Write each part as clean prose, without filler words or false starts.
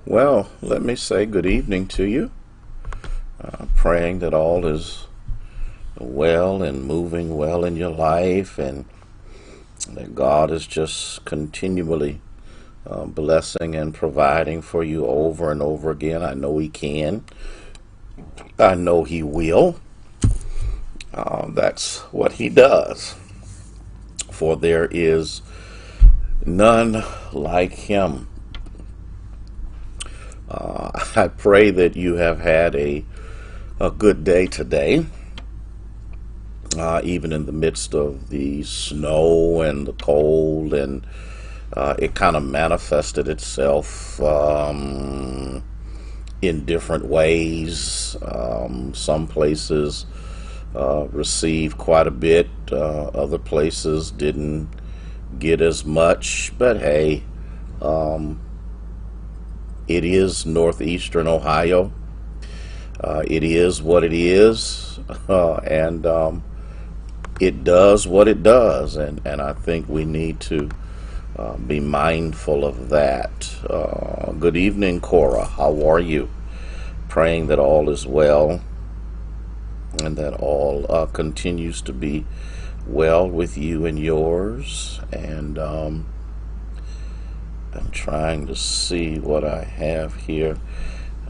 Well, let me say good evening to you. Praying that all is well and moving well in your life, and that God is just continually blessing and providing for you over and over again. I know He can. I know He will. That's what He does. For there is none like Him. I pray that you have had a good day today, even in the midst of the snow and the cold, and it kind of manifested itself in different ways. Some places received quite a bit, other places didn't get as much, but hey, it is northeastern Ohio. It is what it is, and it does what it does, and I think we need to be mindful of that. Good evening, Cora. How are you? Praying that all is well and that all continues to be well with you and yours. And I'm trying to see what I have here.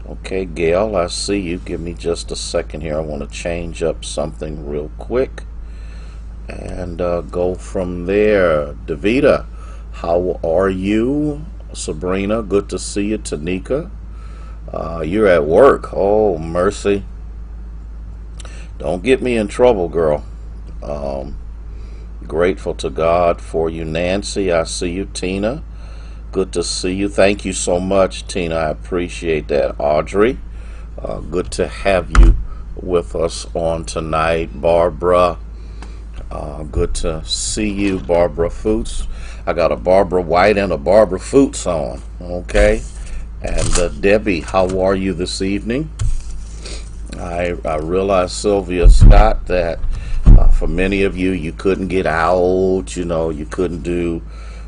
Okay, Gail, I see you. Give me just a second here. I want to change up something real quick and go from there. Davita, how are you? Sabrina, good to see you. Tanika, you're at work. Oh, mercy. Don't get me in trouble, girl. Grateful to God for you. Nancy, I see you. Tina, good to see you. Thank you so much, Tina. I appreciate that. Audrey, good to have you with us on tonight. Barbara, good to see you. Barbara Foots. I got a Barbara White and a Barbara Foots on. Okay. And Debbie, how are you this evening? I realize, Sylvia Scott, that for many of you, you couldn't get out, you couldn't do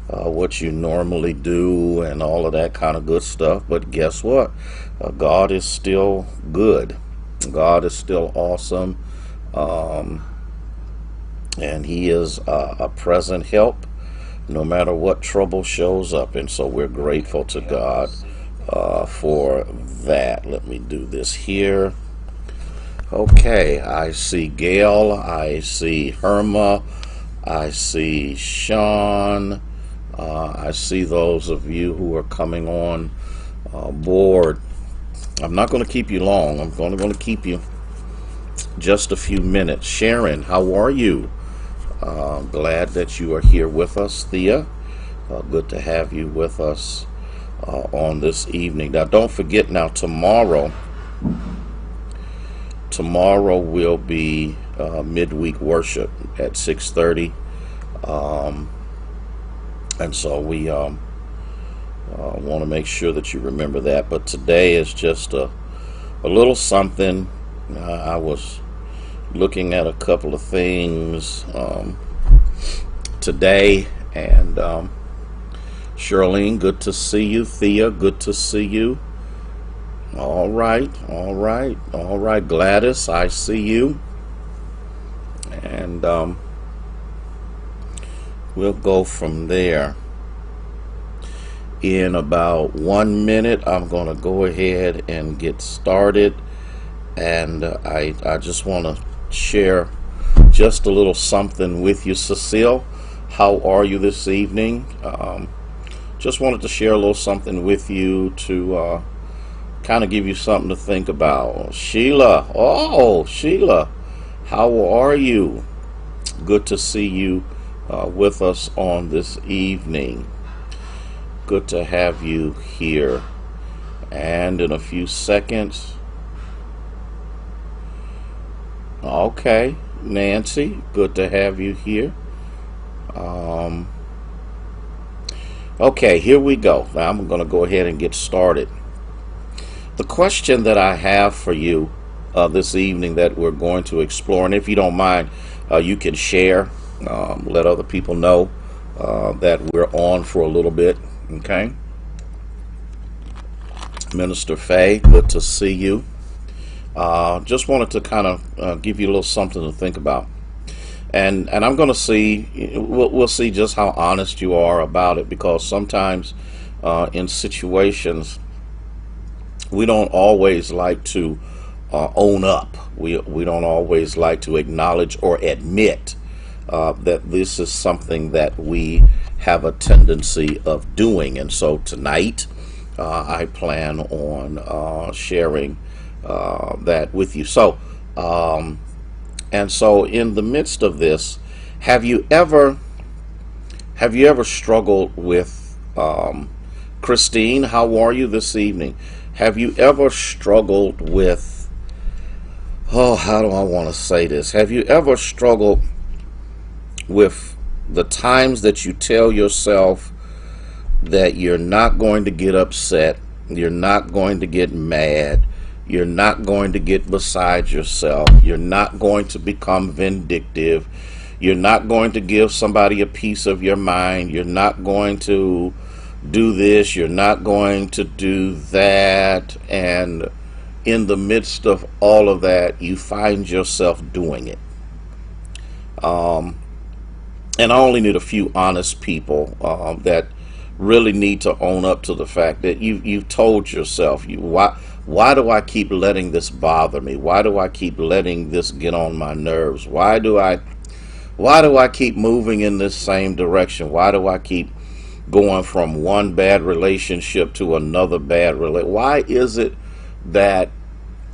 what you normally do and all of that kind of good stuff. But guess what? God is still good. God is still awesome. And He is a present help no matter what trouble shows up. And so we're grateful to God for that. Let me do this here. Okay, I see Gail, I see Herma, I see Sean, I see those of you who are coming on board. I'm not going to keep you long. I'm only going to keep you just a few minutes. Sharon, how are you? Glad that you are here with us. Thea, good to have you with us on this evening. Now, don't forget, now tomorrow will be midweek worship at 6:30, and so we want to make sure that you remember that. But today is just a little something. I was looking at a couple of things today, and Charlene, good to see you. Thea, good to see you. All right. Gladys, I see you. And we'll go from there. In about 1 minute, I'm going to go ahead and get started. And I just want to share just a little something with you. Cecile, how are you this evening? Just wanted to share a little something with you to kind of give you something to think about. Sheila, Sheila, how are you? Good to see you with us on this evening. Good to have you here. And in a few seconds, okay, Nancy, good to have you here. Um, okay, here we go. Now I'm going to go ahead and get started. The question that I have for you this evening that we're going to explore, and if you don't mind, you can share, let other people know that we're on for a little bit. Okay, Minister Faye, good to see you. Just wanted to kind of give you a little something to think about, and I'm going to see. We'll see just how honest you are about it, because sometimes in situations we don't always like to own up. We don't always like to acknowledge or admit that this is something that we have a tendency of doing. And so tonight, I plan on sharing that with you. So, and so in the midst of this, have you ever struggled with Christine? How are you this evening? Have you ever struggled with, oh, how do I want to say this? Have you ever struggled with the times that you tell yourself that you're not going to get upset, you're not going to get mad, you're not going to get beside yourself, you're not going to become vindictive, you're not going to give somebody a piece of your mind, you're not going to do this, you're not going to do that, and in the midst of all of that, you find yourself doing it. And I only need a few honest people that really need to own up to the fact that you've told yourself, why do I keep letting this bother me? Why do I keep letting this get on my nerves? Why do I keep moving in this same direction? Why do I keep going from one bad relationship to another bad relationship? Why is it that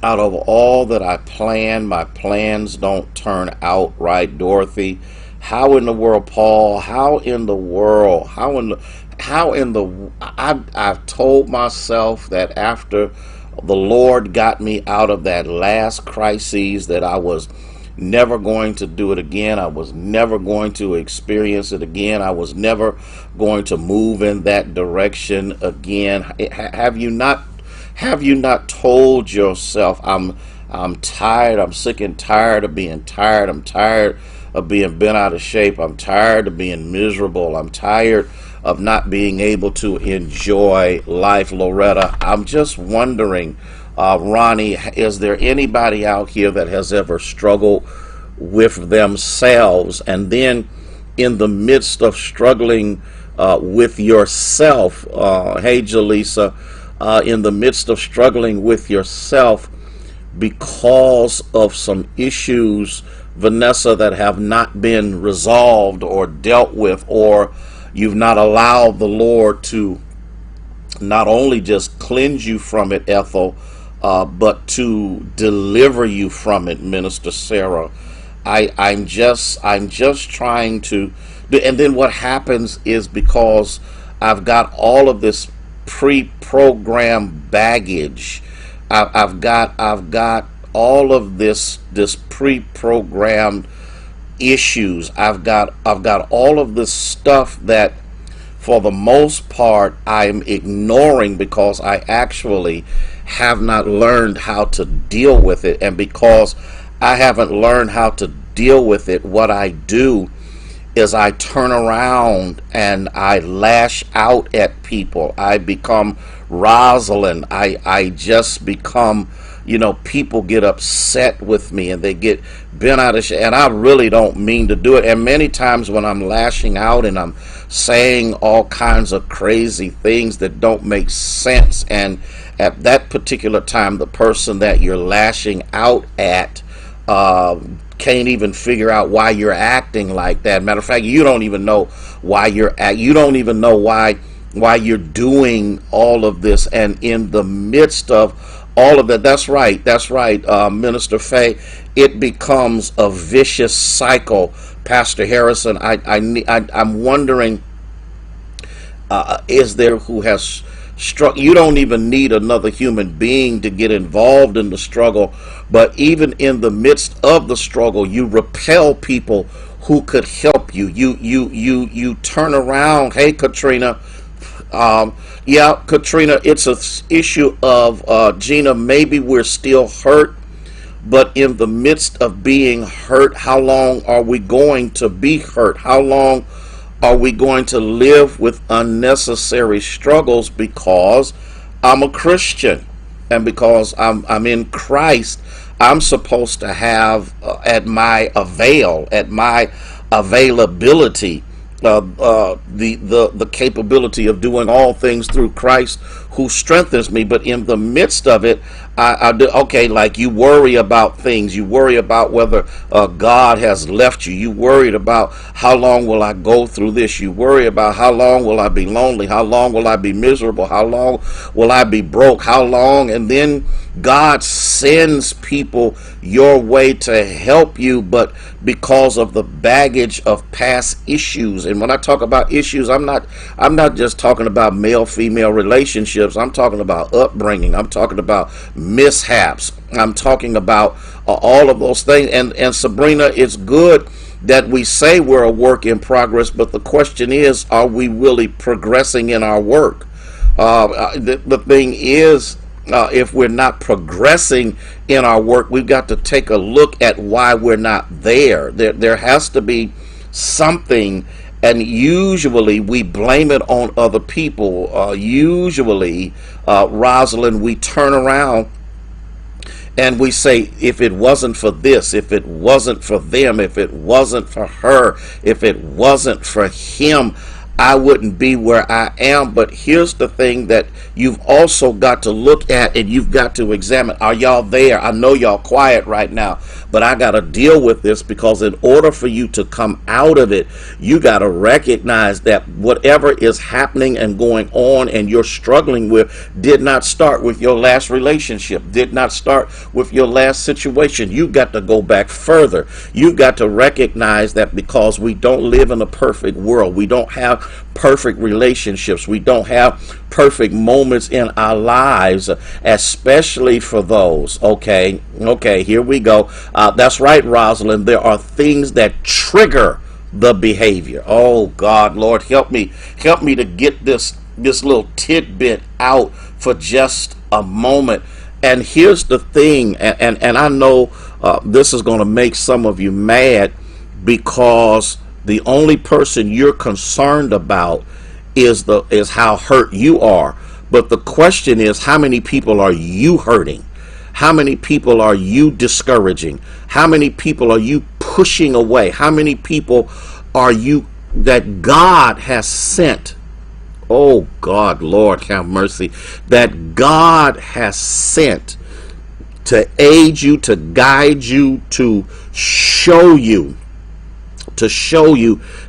out of all that I plan, my plans don't turn out right, Dorothy? How in the world, Paul? I've told myself that after the Lord got me out of that last crisis that I was never going to do it again. I was never going to experience it again. I was never going to move in that direction again. Have you not told yourself, I'm tired, I'm sick and tired of being tired, I'm tired of being bent out of shape, I'm tired of being miserable, I'm tired of not being able to enjoy life? Loretta, I'm just wondering, Ronnie, is there anybody out here that has ever struggled with themselves, and then in the midst of struggling with yourself, hey Jaleesa, in the midst of struggling with yourself because of some issues, Vanessa, that have not been resolved or dealt with, or you've not allowed the Lord to not only just cleanse you from it, Ethel, but to deliver you from it, Minister Sarah. I'm just trying to do, and then what happens is, because I've got all of this pre-programmed baggage, I've got all of this pre-programmed issues. I've got all of this stuff that for the most part I'm ignoring because I actually have not learned how to deal with it. And because I haven't learned how to deal with it, what I do is I turn around and I lash out at people. I become Rosalind. I just become, people get upset with me and they get bent out of shape, and I really don't mean to do it. And many times when I'm lashing out and I'm saying all kinds of crazy things that don't make sense, and at that particular time the person that you're lashing out at can't even figure out why you're acting like that. Matter of fact, you don't even know why you don't even know why you're doing all of this. And in the midst of all of that, that's right, Minister Faye, it becomes a vicious cycle. Pastor Harrison, I'm wondering, is there who has You don't even need another human being to get involved in the struggle. But even in the midst of the struggle, you repel people who could help you. You turn around. Hey, Katrina. Yeah, Katrina, it's an issue of Gina. Maybe we're still hurt, but in the midst of being hurt, how long are we going to be hurt? How long are we going to live with unnecessary struggles because I'm a Christian and because I'm in Christ? I'm supposed to have at my availability, the capability of doing all things through Christ who strengthens me. But in the midst of it, I do, okay, like you worry about things. You worry about whether God has left you. You worried about how long will I go through this. You worry about how long will I be lonely. How long will I be miserable. How long will I be broke. How long. And then God sends people your way to help you, but because of the baggage of past issues. And when I talk about issues, I'm not just talking about male-female relationships. I'm talking about upbringing. I'm talking about mishaps. I'm talking about all of those things. And Sabrina, it's good that we say we're a work in progress, but the question is, are we really progressing in our work? The thing is, if we're not progressing in our work, we've got to take a look at why we're not there. There has to be something, and usually we blame it on other people. Usually, Rosalind, we turn around and we say, if it wasn't for this, if it wasn't for them, if it wasn't for her, if it wasn't for him, I wouldn't be where I am. But here's the thing that you've also got to look at, and you've got to examine. Are y'all there? I know y'all quiet right now, but I got to deal with this, because in order for you to come out of it, you got to recognize that whatever is happening and going on and you're struggling with did not start with your last relationship, did not start with your last situation. You've got to go back further. You've got to recognize that because we don't live in a perfect world, we don't have perfect relationships, we don't have perfect moments in our lives, especially for those. Okay, here we go. That's right, Rosalind. There are things that trigger the behavior. Oh God, Lord, help me to get this little tidbit out for just a moment. And here's the thing, and I know this is going to make some of you mad, because the only person you're concerned about is how hurt you are. But the question is, how many people are you hurting? How many people are you discouraging? How many people are you pushing away? How many people are you that God has sent? Oh God, Lord have mercy. That God has sent to aid you, to guide you, to show you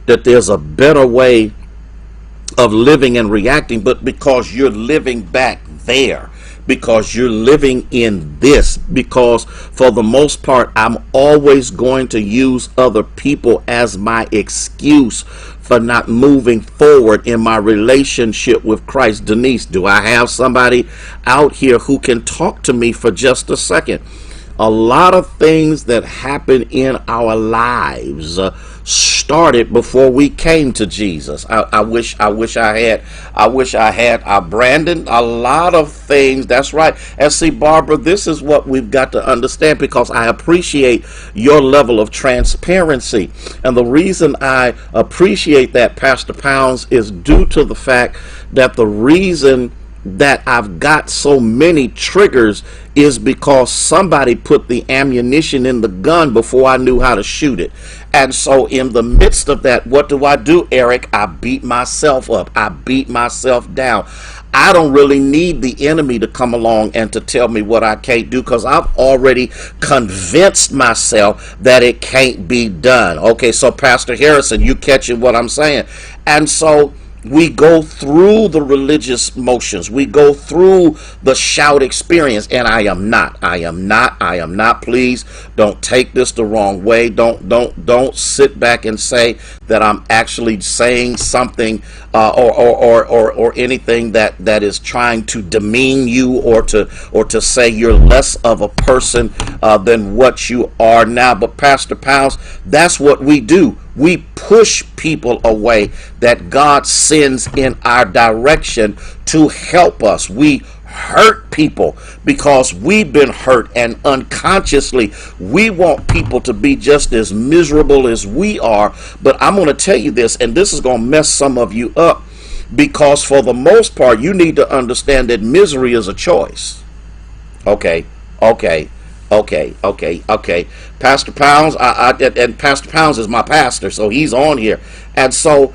that there's a better way of living and reacting. But because you're living back there, because you're living in this, because for the most part I'm always going to use other people as my excuse for not moving forward in my relationship with Christ. Denise, do I have somebody out here who can talk to me for just a second? A lot of things that happen in our lives started before we came to Jesus. I wish I had Brandon. A lot of things. That's right. And see, Barbara, this is what we've got to understand, because I appreciate your level of transparency. And the reason I appreciate that, Pastor Pounds, is due to the fact that the reason that I've got so many triggers is because somebody put the ammunition in the gun before I knew how to shoot it. And so in the midst of that, what do, Eric? I beat myself up. I beat myself down. I don't really need the enemy to come along and to tell me what I can't do, because I've already convinced myself that it can't be done. Okay, so Pastor Harrison, you catching what I'm saying? And so We go through the religious motions. We go through the shout experience. And I am not. Please don't take this the wrong way. Don't sit back and say that I'm actually saying something or anything that is trying to demean you or to say you're less of a person than what you are now. But Pastor Pounds, that's what we do. We push people away that God sends in our direction to help us. We hurt people because we've been hurt, and unconsciously we want people to be just as miserable as we are. But I'm going to tell you this, and this is going to mess some of you up, because for the most part you need to understand that misery is a choice. Okay. Pastor Pounds, and Pastor Pounds is my pastor, so he's on here. And so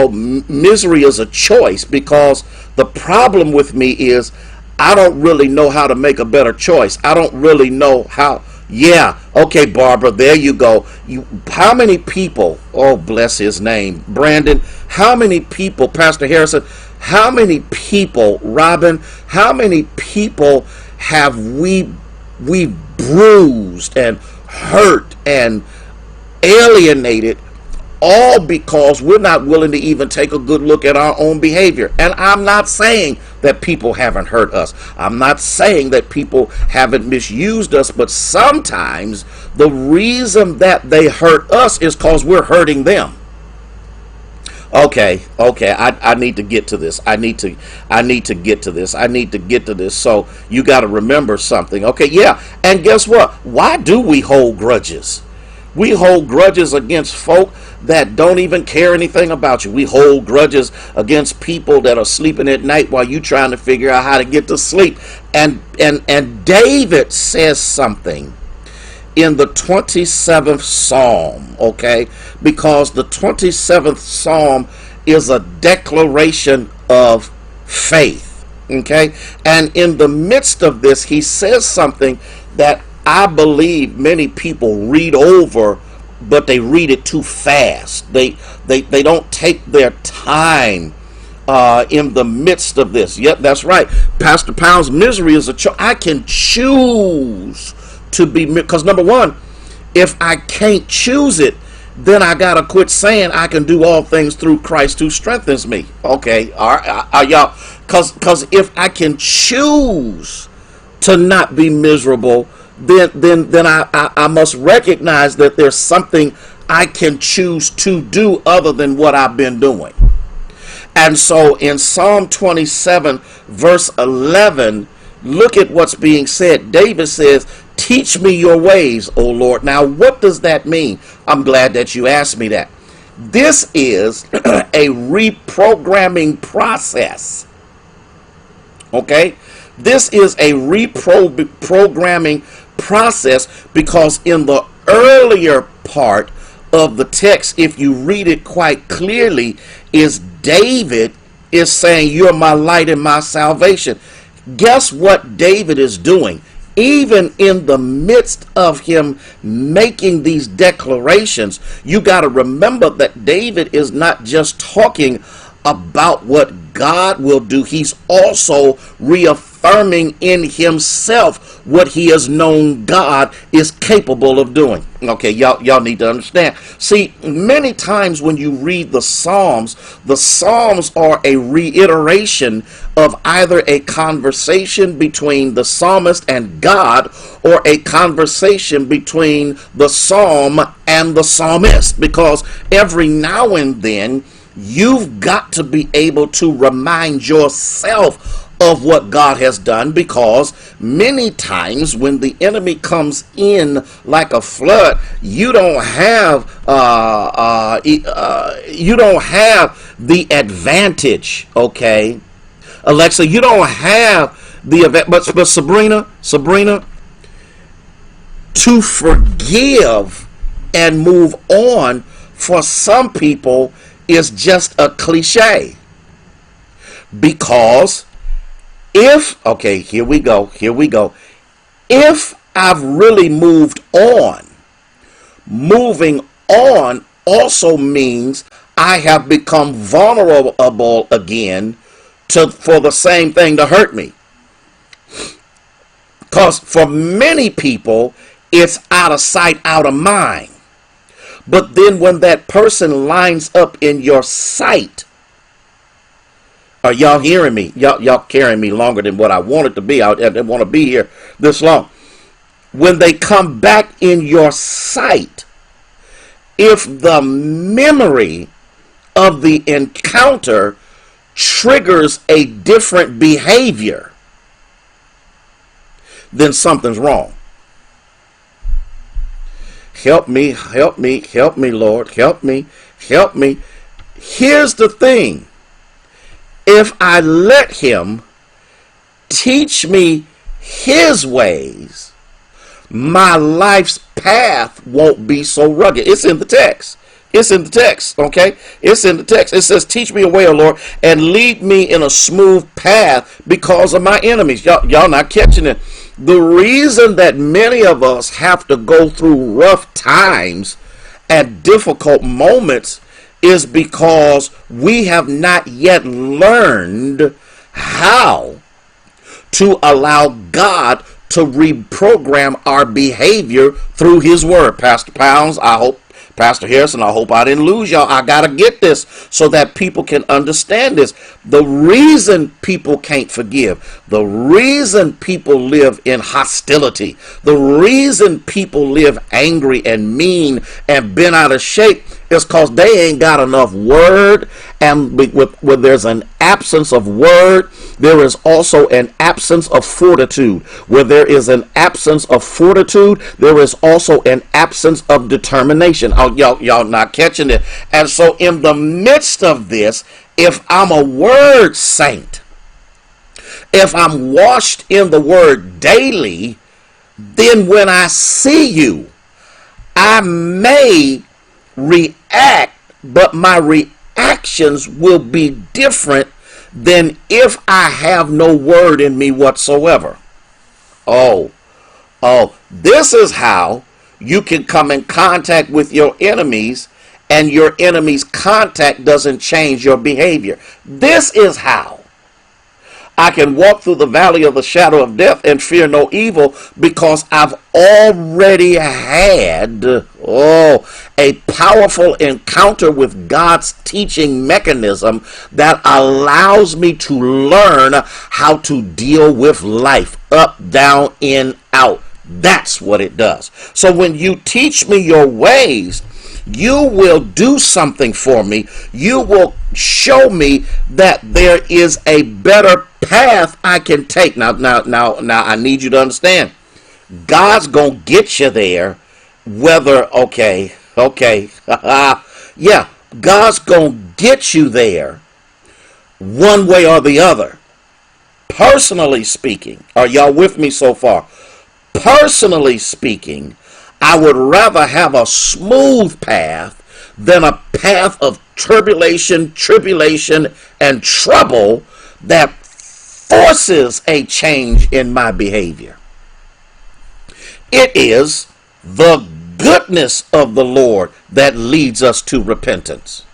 misery is a choice, because the problem with me is I don't really know how to make a better choice. I don't really know how. Yeah, okay, Barbara, there you go. How many people, oh, bless his name, Brandon, how many people, Pastor Harrison, how many people, Robin, how many people have we bruised and hurt and alienated, all because we're not willing to even take a good look at our own behavior? And I'm not saying that people haven't hurt us. I'm not saying that people haven't misused us, but sometimes the reason that they hurt us is because we're hurting them. Okay, I need to get to this. I need to get to this. So you got to remember something. Okay, yeah. And guess what? Why do we hold grudges? We hold grudges against folk that don't even care anything about you. We hold grudges against people that are sleeping at night while you trying to figure out how to get to sleep. And David says something in the 27th Psalm, okay? Because the 27th Psalm is a declaration of faith, okay? And in the midst of this, he says something that I believe many people read over, but they read it too fast. They don't take their time in the midst of this. Yep, that's right. Pastor Pound's misery is a choice. I can choose to be, because number one, if I can't choose it, then I gotta quit saying I can do all things through Christ who strengthens me. Okay, all right, y'all, because if I can choose to not be miserable, then I must recognize that there's something I can choose to do other than what I've been doing. And so in Psalm 27 verse 11, look at what's being said. David says, "Teach me your ways, O Lord." Now, what does that mean? I'm glad that you asked me that. This is a reprogramming process. Okay? This is a reprogramming process, because in the earlier part of the text, if you read it quite clearly, is David is saying, "You're my light and my salvation." Guess what David is doing? Even in the midst of him making these declarations, you got to remember that David is not just talking about what God will do. He's also reaffirming in himself what he has known God is capable of doing. Okay, y'all need to understand. See, many times when you read the Psalms are a reiteration of either a conversation between the psalmist and God, or a conversation between the psalm and the psalmist, because every now and then you've got to be able to remind yourself of what God has done, because many times when the enemy comes in like a flood, you don't have the advantage. Okay, Alexa, you don't have the event, but Sabrina, to forgive and move on for some people is just a cliche. Because here we go. If I've really moved on, moving on also means I have become vulnerable again for the same thing to hurt me. Because for many people, it's out of sight, out of mind. But then when that person lines up in your sight, are y'all hearing me? Y'all carrying me longer than what I wanted to be. I didn't want to be here this long. When they come back in your sight, if the memory of the encounter triggers a different behavior, then something's wrong. Help me, help me, help me, Lord. Help me, help me. Here's the thing. If I let him teach me his ways, my life's path won't be so rugged. It's in the text. It's in the text, okay? It's in the text. It says, teach me a way, O Lord, and lead me in a smooth path because of my enemies. Y'all not catching it. The reason that many of us have to go through rough times and difficult moments is because we have not yet learned how to allow God to reprogram our behavior through his word. Pastor Pounds, Pastor Harrison, I hope I didn't lose y'all. I got to get this so that people can understand this. The reason people can't forgive, the reason people live in hostility, the reason people live angry and mean and bent out of shape is because they ain't got enough word. And when there's an absence of word, there is also an absence of fortitude. Where there is an absence of fortitude, there is also an absence of determination. Oh, y'all not catching it. And so in the midst of this, if I'm a word saint, if I'm washed in the word daily, then when I see you, I may react, but my reactions will be different than if I have no word in me whatsoever. Oh, this is how you can come in contact with your enemies and your enemy's contact doesn't change your behavior. This is how I can walk through the valley of the shadow of death and fear no evil, because I've already had a powerful encounter with God's teaching mechanism that allows me to learn how to deal with life, up, down, in, out. That's what it does. So when you teach me your ways, you will do something for me. You will show me that there is a better path I can take. Now, I need you to understand. God's going to get you there, whether, yeah, God's going to get you there one way or the other. Personally speaking, are y'all with me so far? Personally speaking, I would rather have a smooth path than a path of tribulation, and trouble that forces a change in my behavior. It is the goodness of the Lord that leads us to repentance.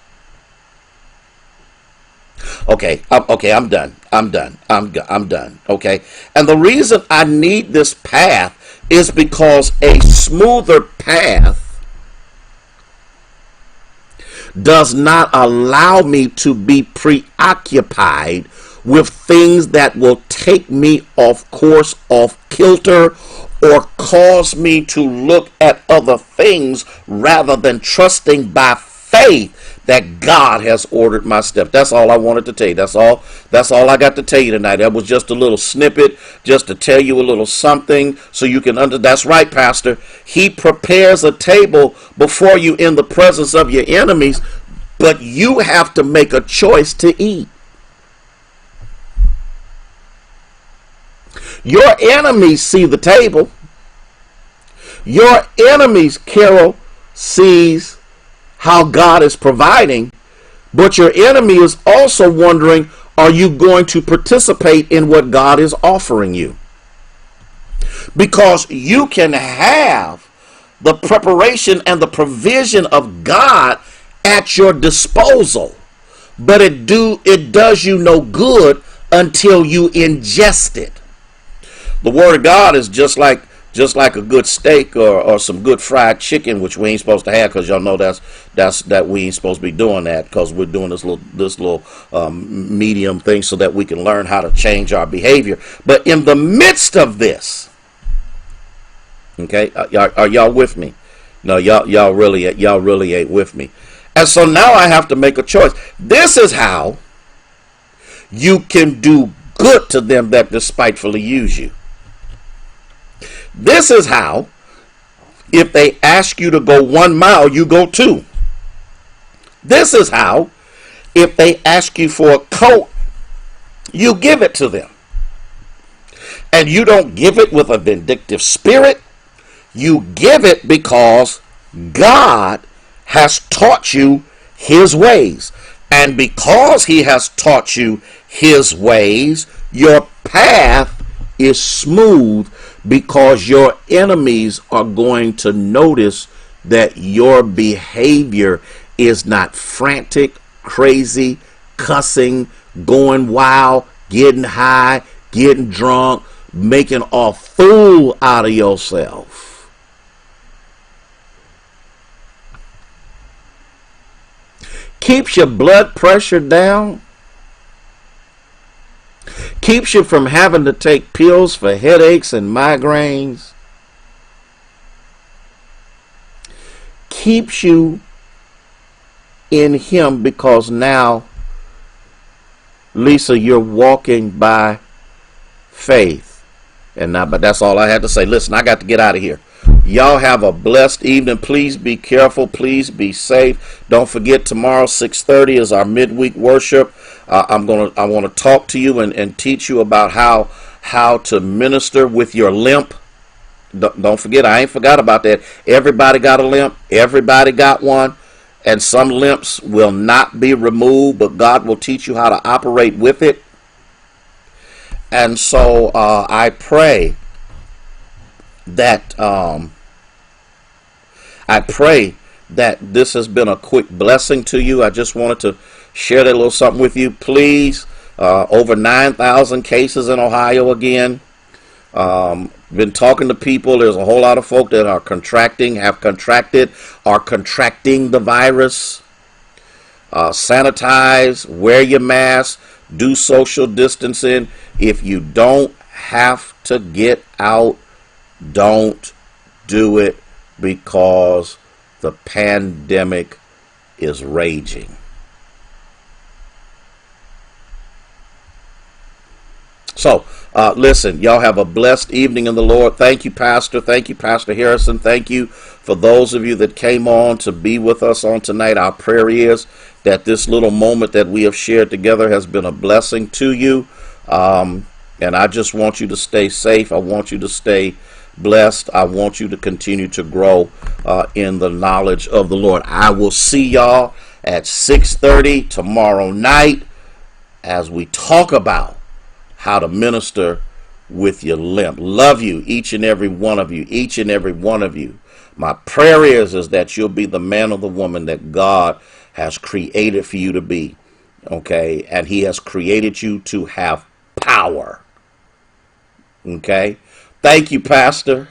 Okay, I'm done. I'm done. Okay, and the reason I need this path is because a smoother path does not allow me to be preoccupied with things that will take me off course, off kilter, or cause me to look at other things rather than trusting by faith that God has ordered my steps. That's all I wanted to tell you. That's all I got to tell you tonight. That was just a little snippet, just to tell you a little something so you can That's right, Pastor. He prepares a table before you in the presence of your enemies, but you have to make a choice to eat. Your enemies see the table. Your enemies, Carol, sees how God is providing, but your enemy is also wondering, are you going to participate in what God is offering you? Because you can have the preparation and the provision of God at your disposal, but it does you no good until you ingest it. The word of God is just like a good steak or some good fried chicken, which we ain't supposed to have, because y'all know that we ain't supposed to be doing that, because we're doing this little medium thing so that we can learn how to change our behavior. But in the midst of this, okay, are y'all with me? No, y'all really ain't with me. And so now I have to make a choice. This is how you can do good to them that despitefully use you. This is how, if they ask you to go 1 mile, you go 2. This is how, if they ask you for a coat, you give it to them. And you don't give it with a vindictive spirit. You give it because God has taught you his ways. And because he has taught you his ways, your path is smooth, because your enemies are going to notice that your behavior is not frantic, crazy, cussing, going wild, getting high, getting drunk, making a fool out of yourself. Keeps your blood pressure down. Keeps you from having to take pills for headaches and migraines. Keeps you in him, because now, Lisa, you're walking by faith. But that's all I had to say. Listen, I got to get out of here. Y'all have a blessed evening. Please be careful. Please be safe. Don't forget, tomorrow 6:30 is our midweek worship. I want to talk to you and teach you about how to minister with your limp. Don't forget, I ain't forgot about that. Everybody got a limp. Everybody got one. And some limps will not be removed, but God will teach you how to operate with it. And so I pray that this has been a quick blessing to you. I just wanted to share that little something with you. Please, over 9,000 cases in Ohio again. Been talking to people. There's a whole lot of folk that are have contracted, are contracting the virus. Sanitize, wear your mask, do social distancing. If you don't have to get out, don't do it, because the pandemic is raging. So, listen, y'all have a blessed evening in the Lord. Thank you, Pastor. Thank you, Pastor Harrison. Thank you for those of you that came on to be with us on tonight. Our prayer is that this little moment that we have shared together has been a blessing to you. And I just want you to stay safe. I want you to stay blessed. I want you to continue to grow in the knowledge of the Lord. I will see y'all at 6:30 tomorrow night as we talk about how to minister with your limp. Love you, each and every one of you, each and every one of you. My prayer is that you'll be the man or the woman that God has created for you to be. Okay? And he has created you to have power. Okay? Thank you, Pastor.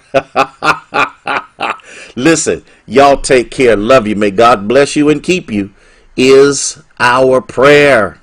Listen, y'all take care. Love you. May God bless you and keep you is our prayer.